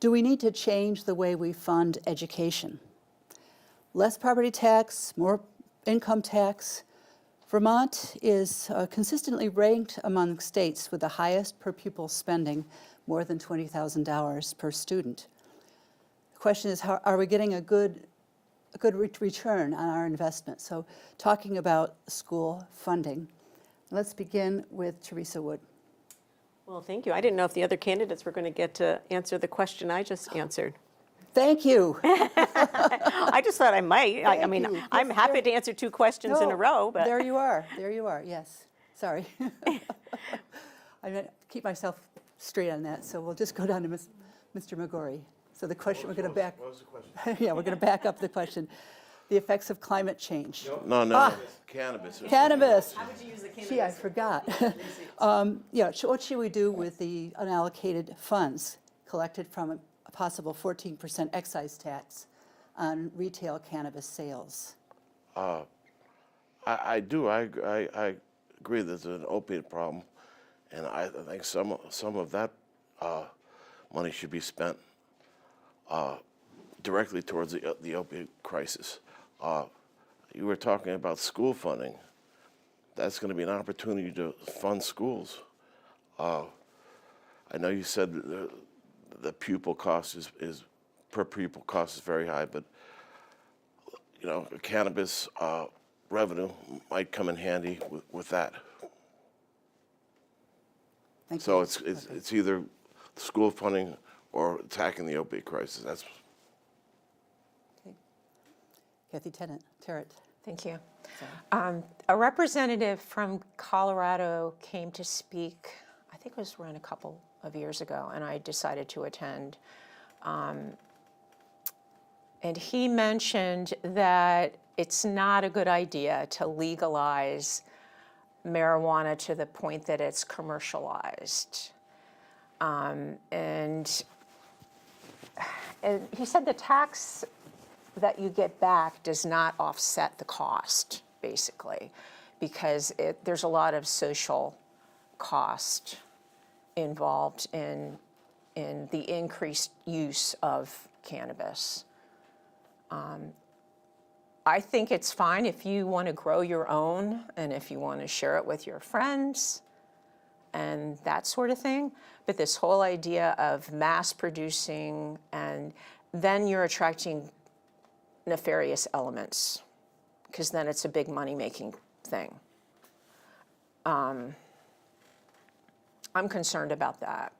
Do we need to change the way we fund education? Less property tax, more income tax. Vermont is consistently ranked among states with the highest per pupil spending, more than $20,000 per student. The question is, how are we getting a good return on our investment? So talking about school funding, let's begin with Teresa Wood. Well, thank you. I didn't know if the other candidates were going to get to answer the question I just answered. Thank you. I just thought I might. I mean, you. I'm Yes, happy to answer two questions in a row, but There you are, yes. Sorry. I'm going to keep myself straight on that, so we'll just go down to Mr. Mcgorry. So the question, we're going to back. What was the question? Yeah, we're going to back up the question. The effects of climate change. No. Cannabis. Cannabis. Gee, I forgot. Yeah, what should we do with the unallocated funds collected from a possible 14% excise tax on retail cannabis sales? I do. I agree there's an opiate problem, and I think some of that money should be spent directly towards the opiate crisis. You were talking about school funding. That's going to be an opportunity to fund schools. I know you said the pupil cost is per pupil cost is very high, but you know, cannabis revenue might come in handy with that. Thank So you. it's either school funding or attacking the opiate crisis. That's Okay. Kathy Tarrant. Thank you. A representative from Colorado came to speak, I think it was around a couple of years ago, and I decided to attend. And he mentioned that it's not a good idea to legalize marijuana to the point that it's commercialized. And he said the tax that you get back does not offset the cost, basically, because there's a lot of social cost involved in the increased use of cannabis. I think it's fine if you want to grow your own and if you want to share it with your friends and that sort of thing. But this whole idea of mass producing, and then you're attracting nefarious elements, because then it's a big money-making thing. I'm concerned about that.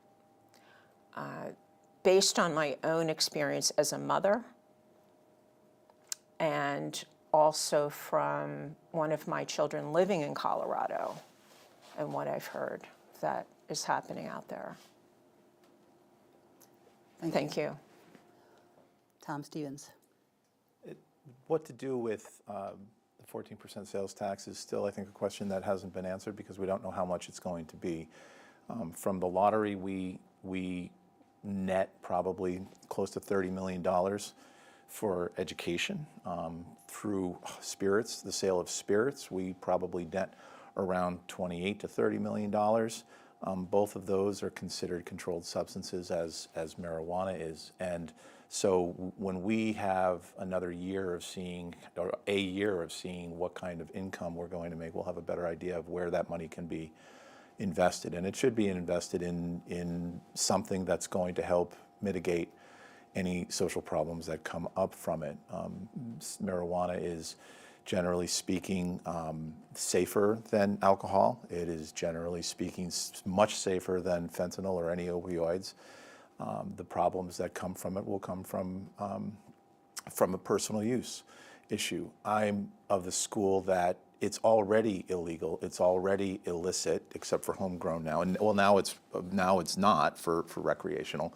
Based on my own experience as a mother, and also from one of my children living in Colorado and what I've heard that is happening out there. Thank you. Tom Stevens. What to do with the 14% sales tax is still, I think, a question that hasn't been answered because we don't know how much it's going to be. From the lottery, we net probably close to $30 million for education. Through spirits, the sale of spirits, we probably net around $28 to $30 million. Both of those are considered controlled substances as marijuana is. And so when we have another year of seeing, or a year of seeing what kind of income we're going to make, we'll have a better idea of where that money can be invested. And it should be invested in something that's going to help mitigate any social problems that come up from it. Marijuana is, generally speaking, safer than alcohol. It is, generally speaking, much safer than fentanyl or any opioids. The problems that come from it will come from a personal use issue. I'm of the school that it's already illegal, it's already illicit, except for homegrown now. And well, now it's not for recreational.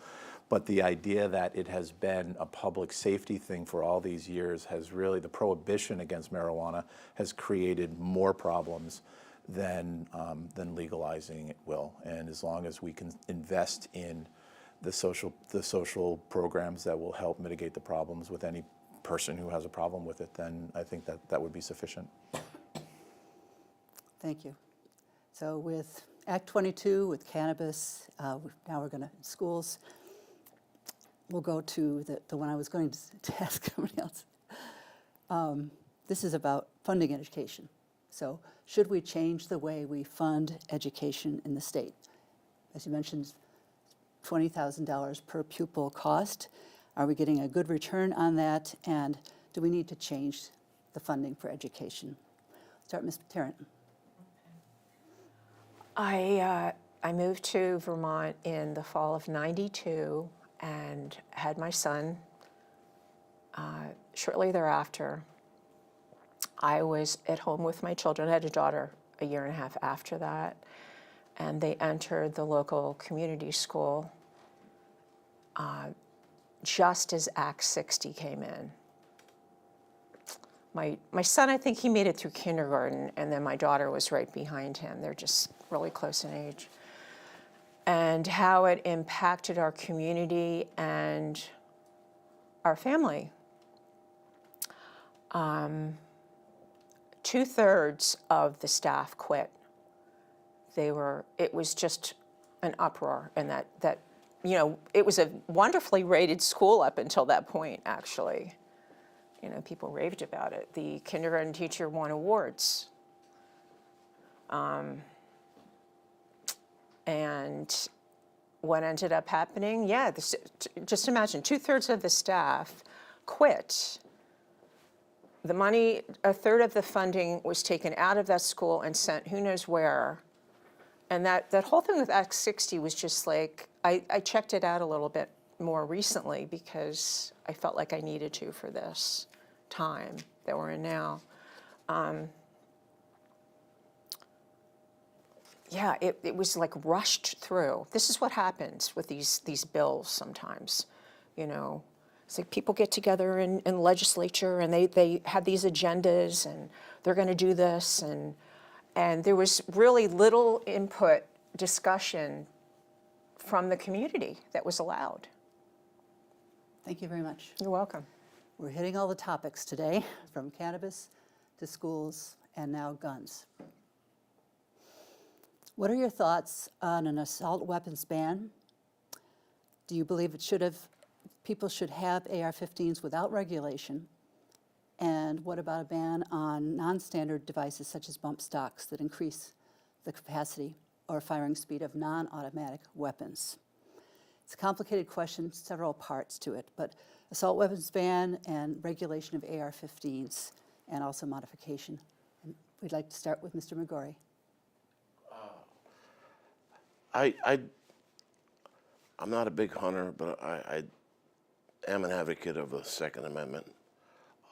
But the idea that it has been a public safety thing for all these years has really, the prohibition against marijuana has created more problems than legalizing it will. And as long as we can invest in the social programs that will help mitigate the problems with any person who has a problem with it, then I think that would be sufficient. Thank you. So with Act 22, with cannabis, now we're going to, schools, we'll go to the one I was going to ask somebody else. This is about funding education. So should we change the way we fund education in the state? As you mentioned, $20,000 per pupil cost. Are we getting a good return on that? And do we need to change the funding for education? Start, Ms. Tarrant. I moved to Vermont in the fall of '92 and had my son. Shortly thereafter, I was at home with my children. I had a daughter a year and a half after that, and they entered the local community school just as Act 60 came in. My son, I think he made it through kindergarten, and then my daughter was right behind him. They're just really close in age. and how it impacted our community and our family. 2/3 of the staff quit. It was just an uproar, and that it was a wonderfully rated school up until that point, actually. People raved about it. The kindergarten teacher won awards. And what ended up happening, just imagine, 2/3 of the staff quit. The money, 1/3 of the funding was taken out of that school and sent who knows where. And that whole thing with Act 60 was just like, I checked it out a little bit more recently because I felt like I needed to for this time that we're in now. It was like rushed through. This is what happens with these bills sometimes, It's like people get together in legislature and they have these agendas and they're going to do this. And there was really little input, discussion from the community that was allowed. Thank you very much. You're welcome. We're hitting all the topics today, from cannabis to schools and now guns. What are your thoughts on an assault weapons ban? Do you believe people should have AR-15s without regulation? And what about a ban on non-standard devices such as bump stocks that increase the capacity or firing speed of non-automatic weapons? It's a complicated question, several parts to it, but assault weapons ban and regulation of AR-15s and also modification. And we'd like to start with Mr. Mcgorry. I'm not a big hunter, but I am an advocate of the Second Amendment.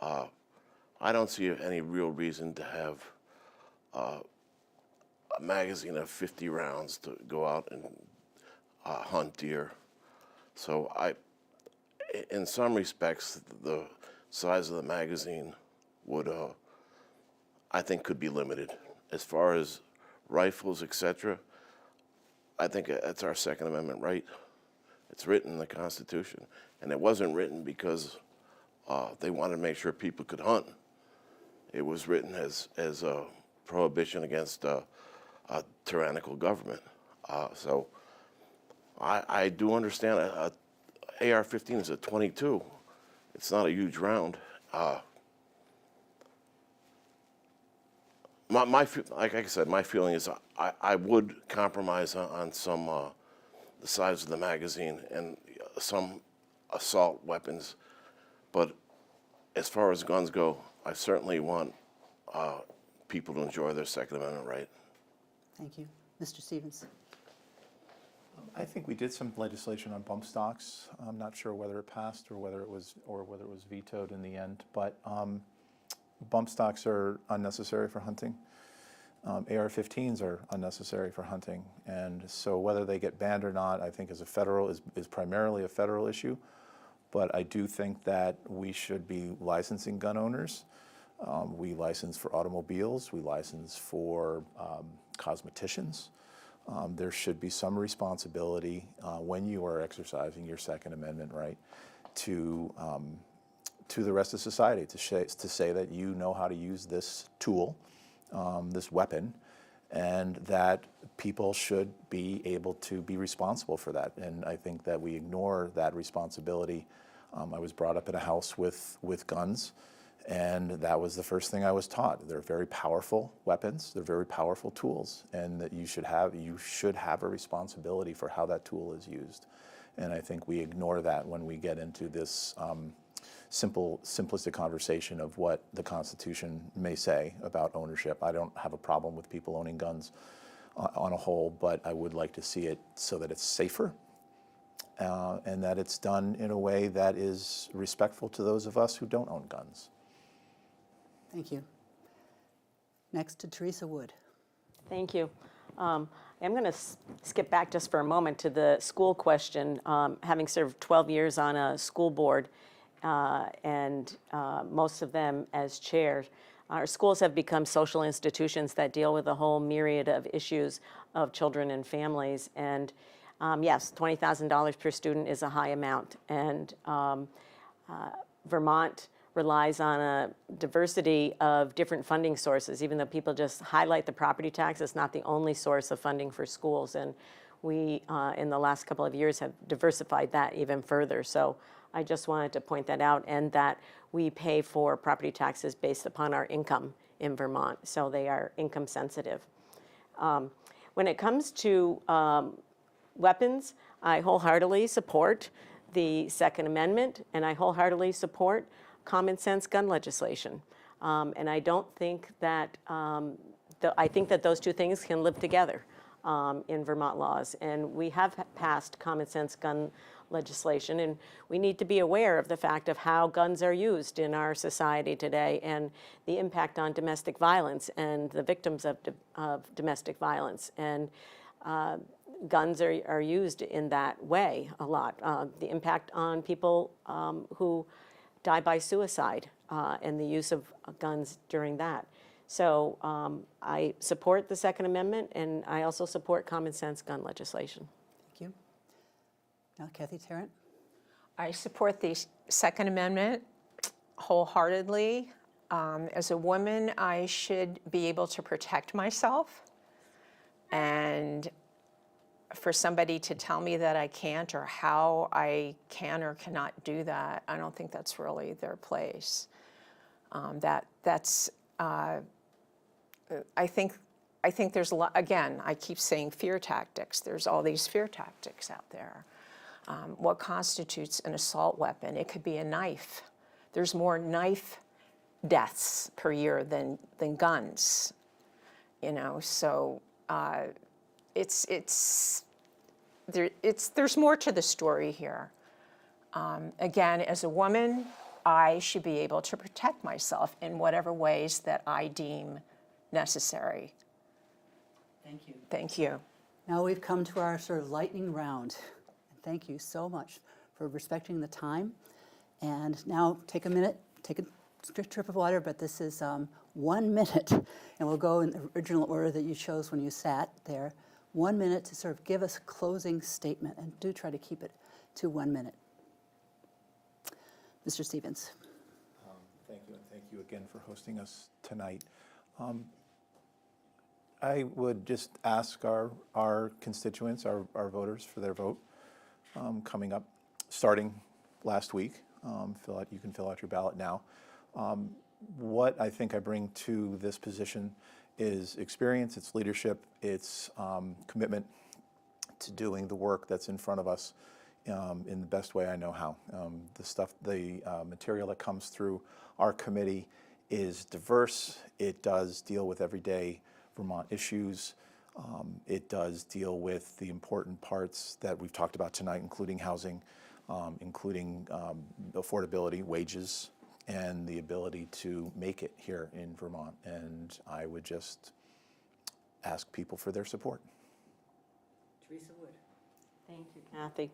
I don't see any real reason to have a magazine of 50 rounds to go out and hunt deer. So in some respects, the size of the magazine would, I think, could be limited. As far as rifles, etc., I think that's our Second Amendment right. It's written in the Constitution, and it wasn't written because they wanted to make sure people could hunt. It was written as a prohibition against a tyrannical government. So I do understand AR-15 is a .22. It's not a huge round. Like I said, my feeling is I would compromise on some the size of the magazine and some assault weapons, but as far as guns go, I certainly want people to enjoy their Second Amendment right. Thank you. Mr. Stevens. I think we did some legislation on bump stocks. I'm not sure whether it passed or whether it was vetoed in the end, but bump stocks are unnecessary for hunting. AR-15s are unnecessary for hunting, and so whether they get banned or not, I think is primarily a federal issue. But I do think that we should be licensing gun owners. We license for automobiles. We license for cosmeticians. There should be some responsibility when you are exercising your Second Amendment right to the rest of society, to say that you know how to use this tool, this weapon, and that people should be able to be responsible for that. And I think that we ignore that responsibility. I was brought up in a house with guns, and that was the first thing I was taught. They're very powerful weapons. They're very powerful tools, and that you should have a responsibility for how that tool is used. And I think we ignore that when we get into this simplistic conversation of what the Constitution may say about ownership. I don't have a problem with people owning guns on a whole, but I would like to see it so that it's safer and that it's done in a way that is respectful to those of us who don't own guns. Thank you. Next to Teresa Wood. Thank you. I'm going to skip back just for a moment to the school question. Having served 12 years on a school board, and most of them as chair, our schools have become social institutions that deal with a whole myriad of issues of children and families. And Yes, $20,000 per student is a high amount, and Vermont relies on a diversity of different funding sources. Even though people just highlight the property tax, it's not the only source of funding for schools, and we, in the last couple of years, have diversified that even further. So I just wanted to point that out, and that we pay for property taxes based upon our income in Vermont, so they are income sensitive. When it comes to weapons, I wholeheartedly support the Second Amendment, and I wholeheartedly support common sense gun legislation. And I don't think that, I think that those two things can live together in Vermont laws. And we have passed common sense gun legislation, and we need to be aware of the fact of how guns are used in our society today and the impact on domestic violence and the victims of domestic violence. And guns are used in that way a lot. The impact on people who die by suicide and the use of guns during that. So I support the Second Amendment, and I also support common sense gun legislation. Thank you. Now, Kathy Tarrant. I support the Second Amendment wholeheartedly. As a woman, I should be able to protect myself. And for somebody to tell me that I can't, or how I can or cannot do that, I don't think that's really their place. I think there's a lot, again, I keep saying fear tactics. There's all these fear tactics out there. What constitutes an assault weapon? It could be a knife. There's more knife deaths per year than guns, you know, so there's more to the story here. Again, as a woman, I should be able to protect myself in whatever ways that I deem necessary. Thank you. Thank you. Now we've come to our sort of lightning round. Thank you so much for respecting the time. And now take a minute, take a trip of water, but this is 1 minute, and we'll go in the original order that you chose when you sat there. 1 minute to sort of give us a closing statement, and do try to keep it to 1 minute. Mr. Stevens. Thank you, and thank you again for hosting us tonight. I would just ask our constituents, our voters, for their vote coming up, starting last week. You can fill out your ballot now. What I think I bring to this position is experience, it's leadership, it's commitment to doing the work that's in front of us in the best way I know how. The material that comes through our committee is diverse. It does deal with everyday Vermont issues. It does deal with the important parts that we've talked about tonight, including housing, including affordability, wages, and the ability to make it here in Vermont. And I would just ask people for their support. Teresa Wood. Thank you, Kathy.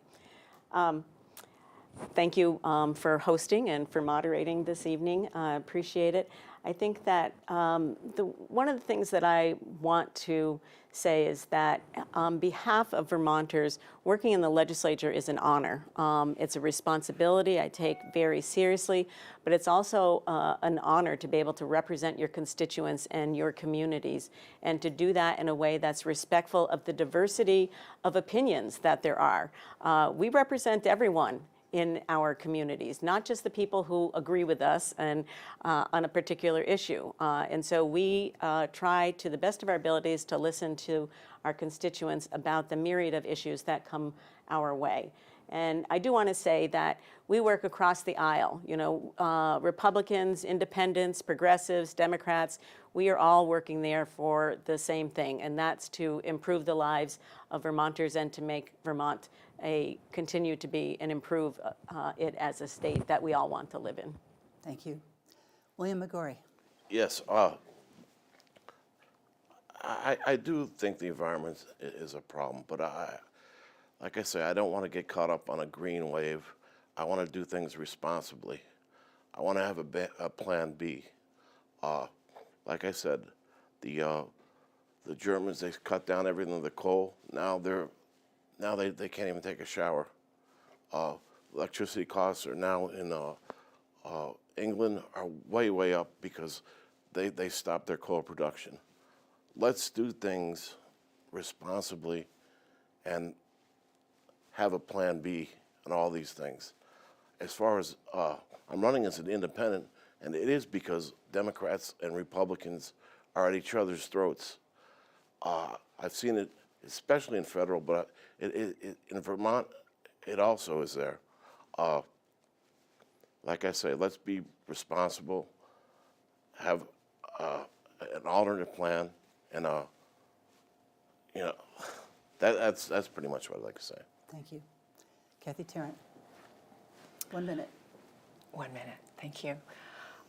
Thank you for hosting and for moderating this evening. I appreciate it. I think that one of the things that I want to say is that on behalf of Vermonters, working in the legislature is an honor. It's a responsibility I take very seriously, but it's also an honor to be able to represent your constituents and your communities, and to do that in a way that's respectful of the diversity of opinions that there are. We represent everyone in our communities, not just the people who agree with us and on a particular issue. And so we try to the best of our abilities to listen to our constituents about the myriad of issues that come our way. And I do want to say that we work across the aisle, you know, Republicans, independents, progressives, Democrats, we are all working there for the same thing, and that's to improve the lives of Vermonters and to make Vermont continue to be and improve it as a state that we all want to live in. Thank you. William Mcgorry. Yes, I do think the environment is a problem, but like I say, I don't want to get caught up on a green wave. I want to do things responsibly. I want to have a plan B. Like I said, the Germans, they cut down everything with the coal. Now now they can't even take a shower. Electricity costs are now in England are way up because they stopped their coal production. Let's do things responsibly and have a plan B on all these things. As far as I'm running as an independent, and it is because Democrats and Republicans are at each other's throats. I've seen it, especially in federal, but in Vermont, it also is there. Like I say, let's be responsible, have an alternate plan, and you know, that's pretty much what I'd like to say. Thank you. Kathy Tarrant. 1 minute. 1 minute, thank you.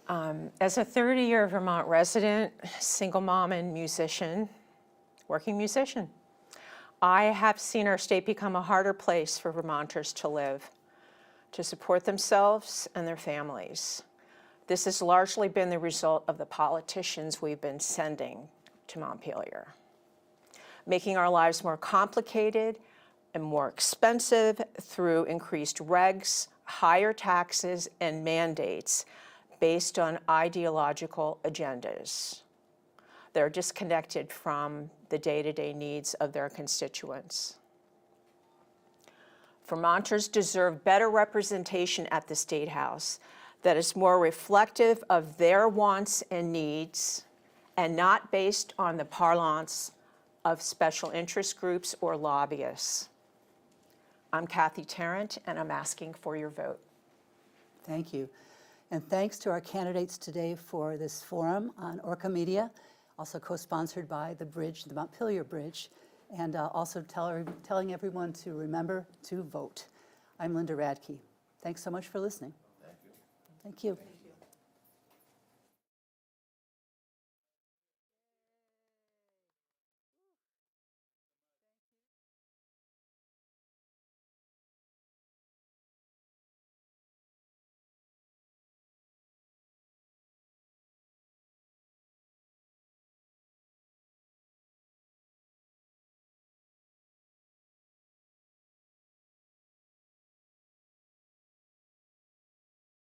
As a 30-year Vermont resident, single mom and musician, working musician, I have seen our state become a harder place for Vermonters to live, to support themselves and their families. This has largely been the result of the politicians we've been sending to Montpelier, making our lives more complicated and more expensive through increased regs, higher taxes, and mandates based on ideological agendas. They're disconnected from the day-to-day needs of their constituents. Vermonters deserve better representation at the State House that is more reflective of their wants and needs and not based on the parlance of special interest groups or lobbyists. I'm Kathy Tarrant, and I'm asking for your vote. Thank you. And thanks to our candidates today for this forum on Orca Media, also co-sponsored by the bridge, the Montpelier Bridge, and also telling everyone to remember to vote. I'm Linda Radtke. Thanks so much for listening. Thank you. Thank you.